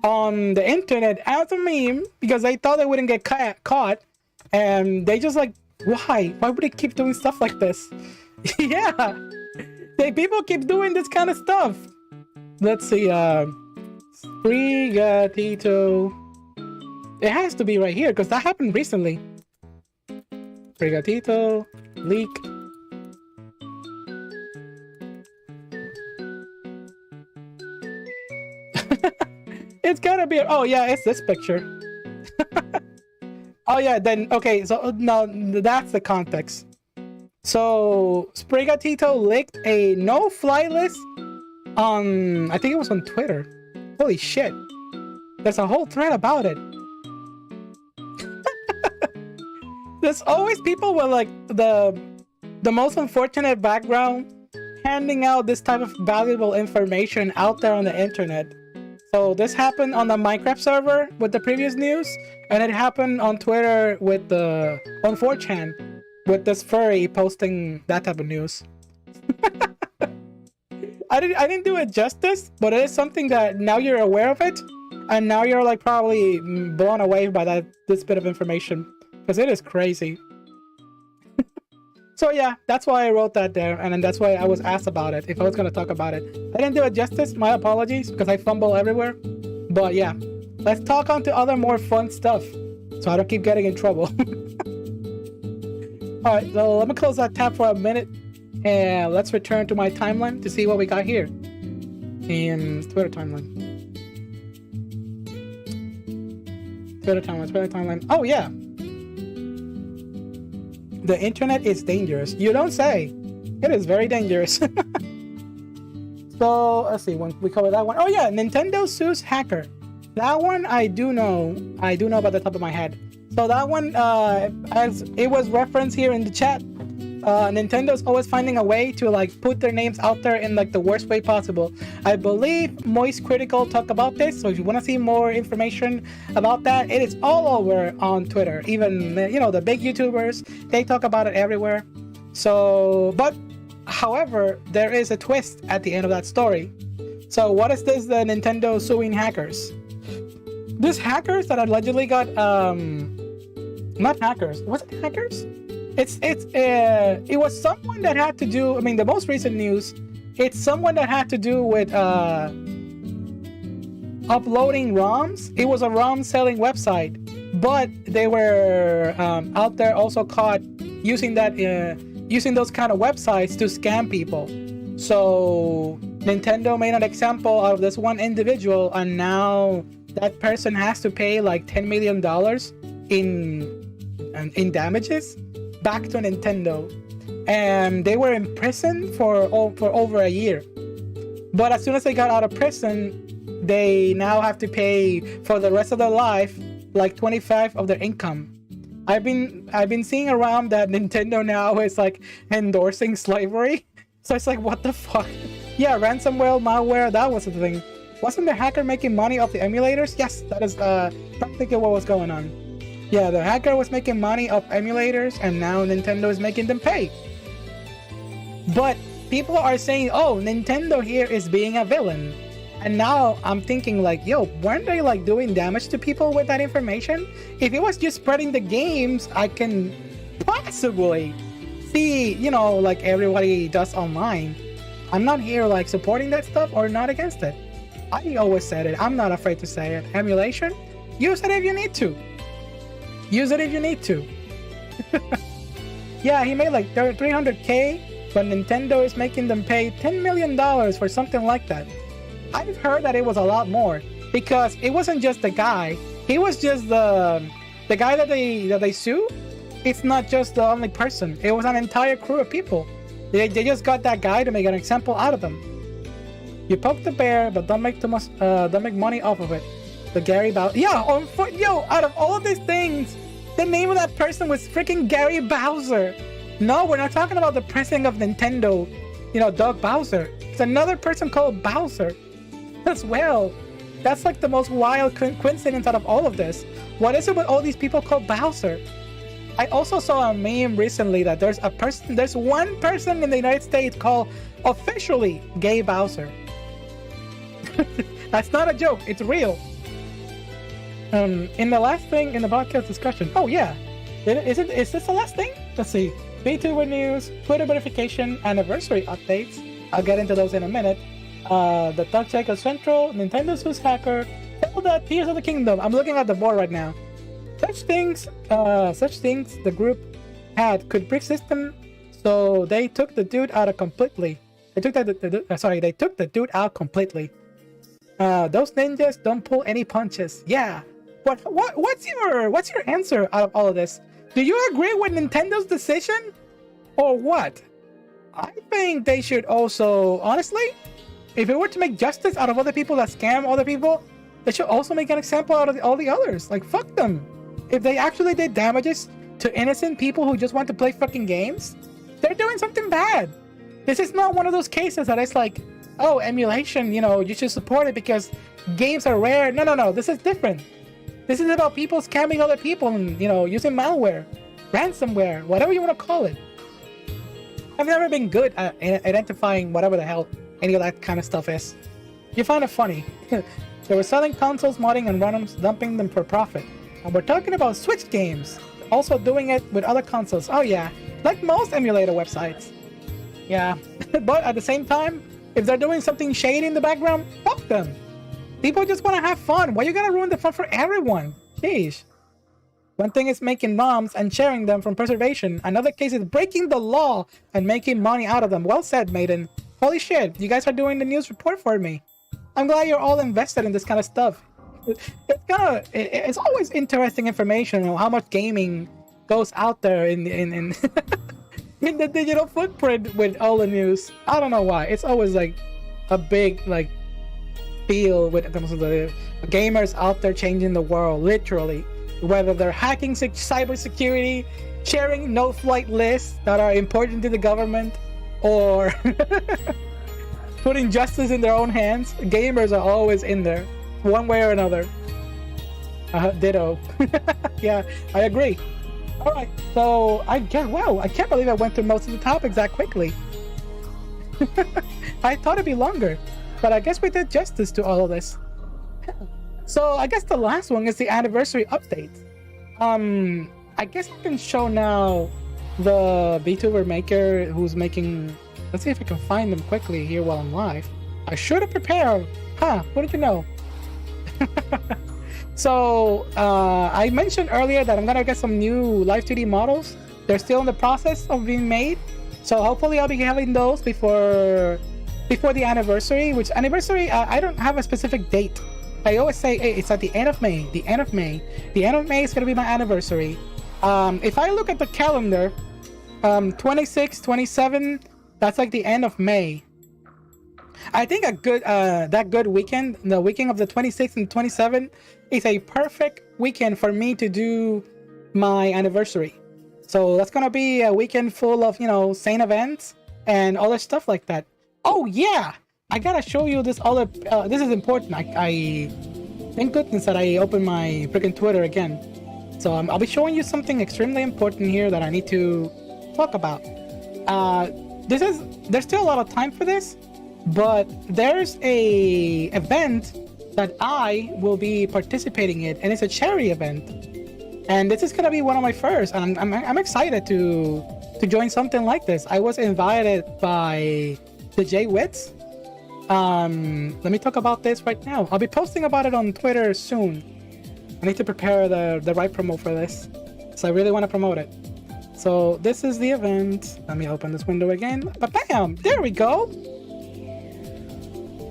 on the internet as a meme because they thought they wouldn't get caught, and they just like, why would they keep doing stuff like this? Yeah, People keep doing this kind of stuff. Let's see. Sprigatito. It has to be right here because that happened recently. Sprigatito leak. It's gotta be. Oh yeah, it's this picture. Oh yeah, then okay. So no, that's the context. So Sprigatito leaked a no-fly list on, I think it was on Twitter. Holy shit! There's a whole thread about it. There's always people with like the most unfortunate background handing out this type of valuable information out there on the internet. So this happened on the Minecraft server with the previous news, and it happened on Twitter with on 4chan with this furry posting that type of news. I didn't do it justice, but it is something that now you're aware of it, and now you're like probably blown away by this bit of information because it is crazy. So yeah, that's why I wrote that there, and then that's why I was asked about it, if I was going to talk about it. I didn't do it justice, my apologies, because I fumble everywhere. But yeah, let's talk on to other more fun stuff, so I don't keep getting in trouble. Alright, so let me close that tab for a minute, and let's return to my timeline to see what we got here. In Twitter timeline. Twitter timeline. Oh yeah! The internet is dangerous. You don't say. It is very dangerous. So let's see. When we cover that one. Oh yeah, Nintendo sues hacker. That one I do know about the top of my head. So that one, as it was referenced here in the chat, Nintendo's always finding a way to like put their names out there in like the worst way possible. I believe Moist Critical talked about this, so if you want to see more information about that, it is all over on Twitter. Even the big YouTubers, they talk about it everywhere. So, but however, there is a twist at the end of that story. So what is this? The Nintendo suing hackers. These hackers that allegedly got not hackers. Was it hackers? It was someone that had to do. I mean, the most recent news. It's someone that had to do with uploading ROMs. It was a ROM selling website, but they were out there also caught using those kind of websites to scam people. So Nintendo made an example out of this one individual, and now that person has to pay like $10 million in damages back to Nintendo, and they were in prison for over a year. But as soon as they got out of prison, they now have to pay for the rest of their life like 25% of their income. I've been seeing around that Nintendo now is like endorsing slavery. So it's like, what the fuck? Yeah, ransomware, malware, that was the thing. Wasn't the hacker making money off the emulators? Yes, that is practically what was going on. Yeah, the hacker was making money off emulators, and now Nintendo is making them pay. But people are saying, oh, Nintendo here is being a villain. And now I'm thinking like, yo, weren't they like doing damage to people with that information? If it was just spreading the games, I can possibly see, like everybody does online. I'm not here like supporting that stuff or not against it. I always said it. I'm not afraid to say it. Emulation, use it if you need to. Use it if you need to. Yeah, he made like $300K, but Nintendo is making them pay $10 million for something like that. I've heard that it was a lot more, because it wasn't just the guy. He was just the guy that they sue. It's not just the only person. It was an entire crew of people. They just got that guy to make an example out of them. You poke the bear, but don't make too much. Don't make money off of it. The Gary Bowser. Yeah, out of all of these things, the name of that person was freaking Gary Bowser. No, we're not talking about the president of Nintendo. Doug Bowser. It's another person called Bowser as well. That's like the most wild coincidence out of all of this. What is it with all these people called Bowser? I also saw a meme recently that there's one person in the United States called officially Gay Bowser. That's not a joke, it's real. In the last thing in the podcast discussion. Oh yeah, is this the last thing? Let's see. Vtuber news, Twitter verification, anniversary updates, I'll get into those in a minute. The Thug Checker Central, Nintendo Swiss Hacker, Zelda Tears of the Kingdom. I'm looking at the board right now. Such things the group had could break system, so they took the dude out completely. They took the dude out completely. Those ninjas don't pull any punches. Yeah. What's your answer out of all of this? Do you agree with Nintendo's decision, or what? I think they should also, honestly, if it were to make justice out of other people that scam other people, they should also make an example out of all the others. Like, fuck them. If they actually did damages to innocent people who just want to play fucking games, they're doing something bad. This is not one of those cases that it's like, oh, emulation, you should support it because games are rare. No. This is different. This is about people scamming other people and, using malware, ransomware, whatever you want to call it. I've never been good at identifying whatever the hell any of that kind of stuff is. You find it funny. They were selling consoles, modding, and randoms, dumping them for profit. And we're talking about Switch games, also doing it with other consoles. Oh yeah, like most emulator websites. Yeah, but at the same time, if they're doing something shady in the background, fuck them. People just want to have fun. Why you gotta ruin the fun for everyone? Jeez. One thing is making bombs and sharing them from preservation. Another case is breaking the law and making money out of them. Well said, Maiden. Holy shit, you guys are doing the news report for me. I'm glad you're all invested in this kind of stuff. It's always interesting information on how much gaming goes out there in in the digital footprint with all the news. I don't know why. It's always like a big feel with terms of the gamers out there changing the world, literally. Whether they're hacking cybersecurity, sharing no-flight lists that are important to the government, or putting justice in their own hands, gamers are always in there, one way or another. Ditto. Yeah, I agree. All right, so I can't believe I went through most of the topics that quickly. I thought it'd be longer, but I guess we did justice to all of this. So I guess the last one is the anniversary update. I guess I can show now the Vtuber maker who's making. Let's see if I can find them quickly here while I'm live. I should have prepared. What did you know? So I mentioned earlier that I'm gonna get some new live 2D models. They're still in the process of being made, so hopefully I'll be having those before the anniversary. Which anniversary? I don't have a specific date. I always say, hey, it's at the end of May. The end of May is gonna be my anniversary. If I look at the calendar, 26, 27, that's like the end of May. I think a good that good weekend, the weekend of the 26th and 27th, is a perfect weekend for me to do my anniversary. So that's gonna be a weekend full of SAIN events and other stuff like that. Oh yeah, I gotta show you this other. This is important. I thank goodness that I opened my freaking Twitter again. So I'll be showing you something extremely important here that I need to talk about. There's still a lot of time for this, but there's a event that I will be participating in, and it's a charity event. And this is gonna be one of my first, and I'm excited to join something like this. I was invited by the J Wits. Let me talk about this right now. I'll be posting about it on Twitter soon. I need to prepare the right promo for this, so I really want to promote it. So this is the event. Let me open this window again. Bam! There we go.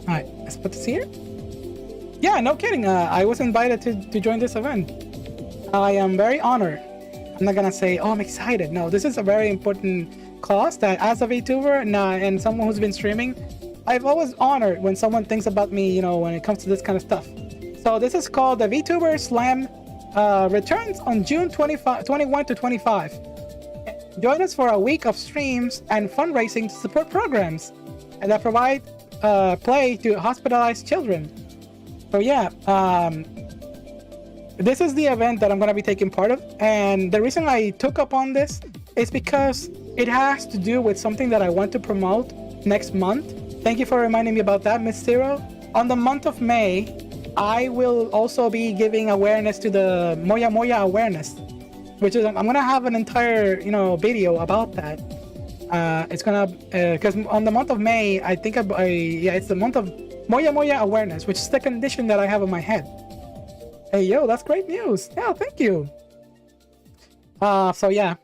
All right, let's put this here. Yeah, no kidding. I was invited to join this event. I am very honored. I'm not gonna say, oh, I'm excited. No, this is a very important cause that as a VTuber and someone who's been streaming, I've always honored when someone thinks about me, when it comes to this kind of stuff. So this is called the Vtuber Slam, returns on June 21 to 25. Join us for a week of streams and fundraising to support programs and that provide play to hospitalized children. So yeah, this is the event that I'm going to be taking part of, and the reason I took up on this is because it has to do with something that I want to promote next month. Thank you for reminding me about that, Miss Zero. On the month of May, I will also be giving awareness to the Moya Moya awareness, which is I'm going to have an entire video about that. It's gonna because on the month of May, I think yeah, it's the month of Moya Moya awareness, which is the condition that I have in my head. Hey yo, that's great news. Yeah, thank you. So yeah.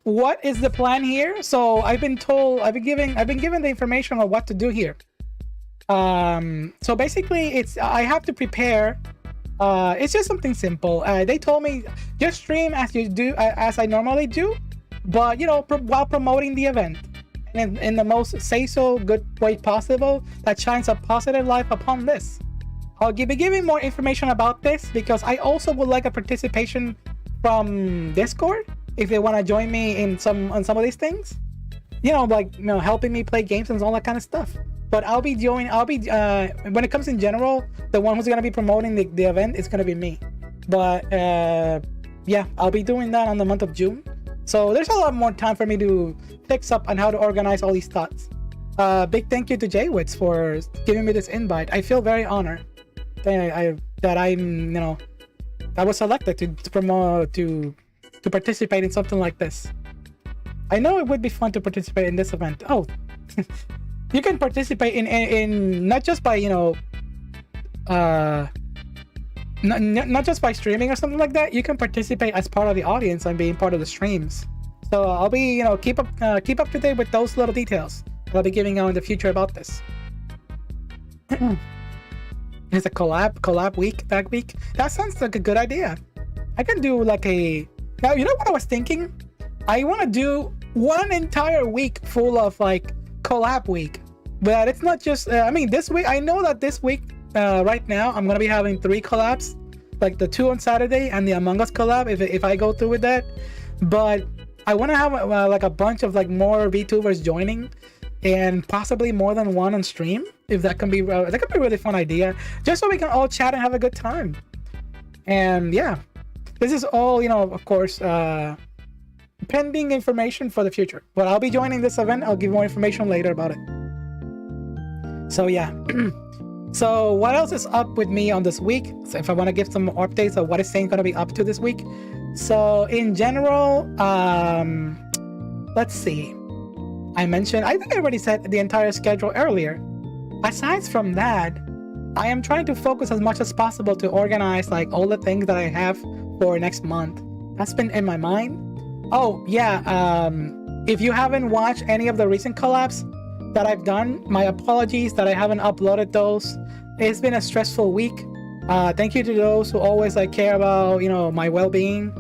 What is the plan here? So I've been given the information on what to do here. So basically I have to prepare. It's just something simple. They told me just stream as you do, as I normally do, but you know, while promoting the event and in the most good way possible that shines a positive light upon this. I'll be giving more information about this because I also would like a participation from Discord if they want to join me on some of these things, you know, like, you know, helping me play games and all that kind of stuff. But when it comes in general, the one who's going to be promoting the event is going to be me. But yeah, I'll be doing that on the month of June. So there's a lot more time for me to fix up on how to organize all these thoughts. Big thank you to Jaywitz for giving me this invite. I feel very honored that I'm, you know, I was selected to promote, to participate in something like this. I know it would be fun to participate in this event. Oh, you can participate in not just by, you know, not just by streaming or something like that. You can participate as part of the audience and being part of the streams. So I'll be, you know, keep up to date with those little details that I'll be giving out in the future about this. It's a collab week that week. That sounds like a good idea. I can do like now, you know what I was thinking? I want to do one entire week full of like collab week, but it's not just I mean, this week, I know that this week right now I'm gonna be having 3 collabs, like the 2 on Saturday and the Among Us collab if I go through with that. But I want to have like a bunch of like more VTubers joining, and possibly more than one on stream, if that can be a really fun idea, just so we can all chat and have a good time. And yeah, this is all, you know, of course, pending information for the future, but I'll be joining this event. I'll give more information later about it. So yeah. So what else is up with me on this week? So if I want to give some more updates of what In-SAIN going to be up to this week. So in general, let's see. I think I already said the entire schedule earlier. Aside from that, I am trying to focus as much as possible to organize like all the things that I have for next month. That's been in my mind. Oh yeah, if you haven't watched any of the recent collabs that I've done, my apologies that I haven't uploaded those. It's been a stressful week. Thank you to those who always like care about, you know, my well-being,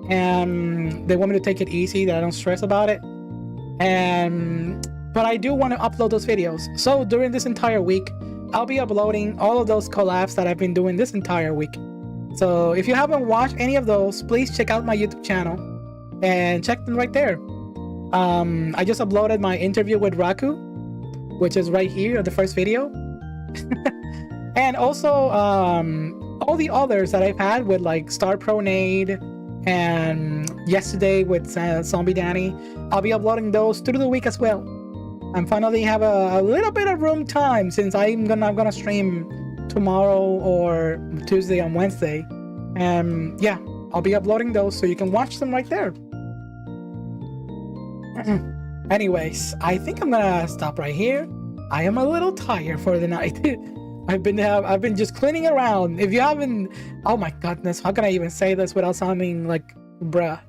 and they want me to take it easy, that I don't stress about it. But I do want to upload those videos. So during this entire week, I'll be uploading all of those collabs that I've been doing this entire week. So if you haven't watched any of those, please check out my YouTube channel and check them right there. I just uploaded my interview with Raku, which is right here, the first video. And also all the others that I've had with like Star Pro Nade and yesterday with Zombie Danny. I'll be uploading those through the week as well. I'm finally have a little bit of room time since I'm gonna stream tomorrow or Tuesday and Wednesday. And yeah, I'll be uploading those so you can watch them right there. Anyways, I think I'm gonna stop right here. I am a little tired for the night. I've been just cleaning around. If you haven't, oh my goodness, how can I even say this without sounding like bruh?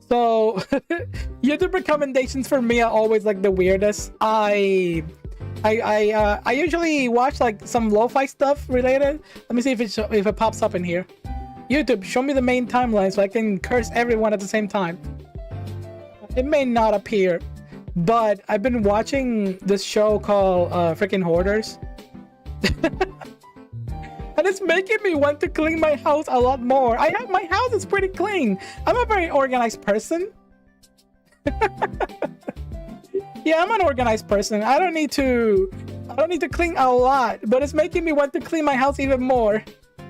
So YouTube recommendations for me are always like the weirdest. I usually watch like some lo-fi stuff related. Let me see if it pops up in here. YouTube, show me the main timeline so I can curse everyone at the same time. It may not appear, but I've been watching this show called freaking Hoarders. And it's making me want to clean my house a lot more. My house is pretty clean. I'm a very organized person. Yeah, I'm an organized person. I don't need to clean a lot, but it's making me want to clean my house even more.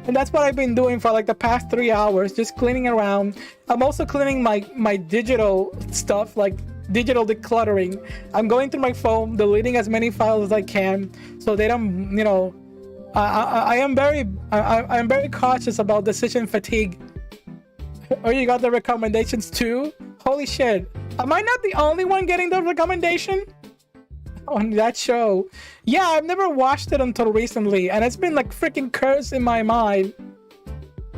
And that's what I've been doing for like the past 3 hours, just cleaning around. I'm also cleaning my digital stuff, like digital decluttering. I'm going through my phone, deleting as many files as I can, so they don't, you know. I'm very cautious about decision fatigue. Oh, you got the recommendations too? Holy shit! Am I not the only one getting the recommendation on that show? Yeah, I've never watched it until recently, and it's been like freaking cursed in my mind.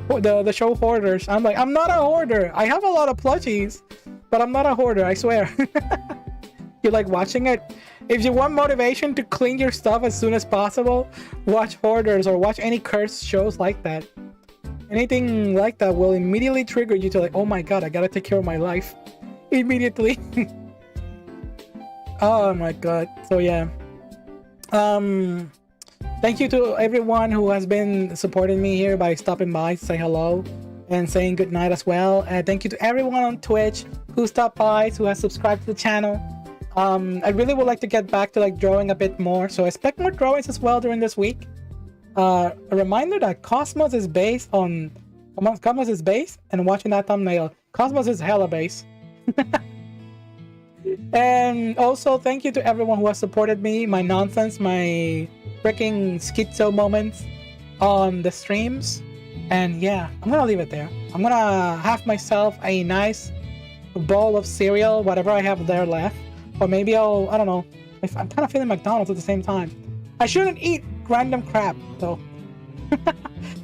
The show Hoarders. I'm like, I'm not a hoarder. I have a lot of plushies, but I'm not a hoarder, I swear. You like watching it? If you want motivation to clean your stuff as soon as possible, watch Hoarders or watch any cursed shows like that. Anything like that will immediately trigger you to like, oh my god, I gotta take care of my life immediately. Oh my god. So yeah. Thank you to everyone who has been supporting me here by stopping by to say hello and saying good night as well. And thank you to everyone on Twitch who stopped by, who has subscribed to the channel. I really would like to get back to like drawing a bit more, so expect more drawings as well during this week. A reminder that Cosmos is based, and watching that thumbnail, Cosmos is hella base. And also thank you to everyone who has supported me, my nonsense, my freaking schizo moments on the streams. And yeah, I'm gonna leave it there. I'm gonna have myself a nice bowl of cereal, whatever I have there left. Or maybe I don't know. I'm kind of feeling McDonald's at the same time. I shouldn't eat random crap, though.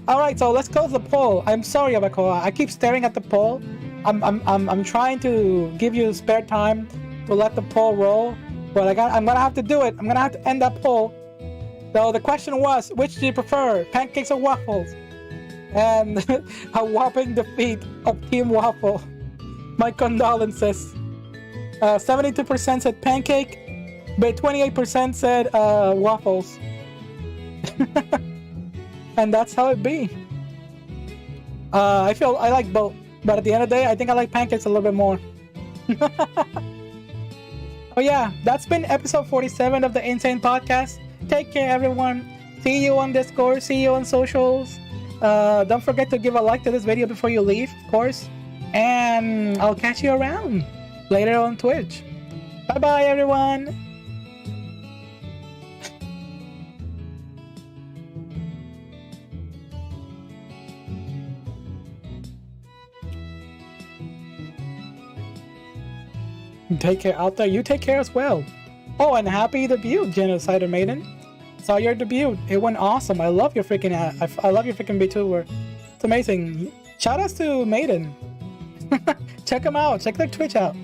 Alright, so let's close the poll. I'm sorry, Abacoa. I keep staring at the poll. I'm trying to give you spare time to let the poll roll. But I'm gonna have to do it. I'm gonna have to end that poll. So the question was, which do you prefer? Pancakes or waffles? And a whopping defeat of Team Waffle. My condolences. 72% said pancake, but 28% said waffles. And that's how it be. I like both, but at the end of the day, I think I like pancakes a little bit more. Oh yeah, that's been episode 47 of the In-SAIN Podcast. Take care, everyone. See you on Discord. See you on socials. Don't forget to give a like to this video before you leave, of course. And I'll catch you around later on Twitch. Bye bye, everyone. Take care out there. You take care as well. Oh, and happy debut, Genocider Maiden. Saw your debut. It went awesome. I love your freaking I love your freaking Vtuber. It's amazing. Shout outs to Maiden. Check them out. Check their Twitch out.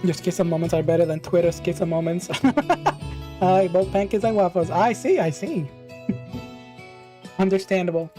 Your Schism moments are better than Twitter Schism moments. I like both pancakes and waffles. I see. Understandable.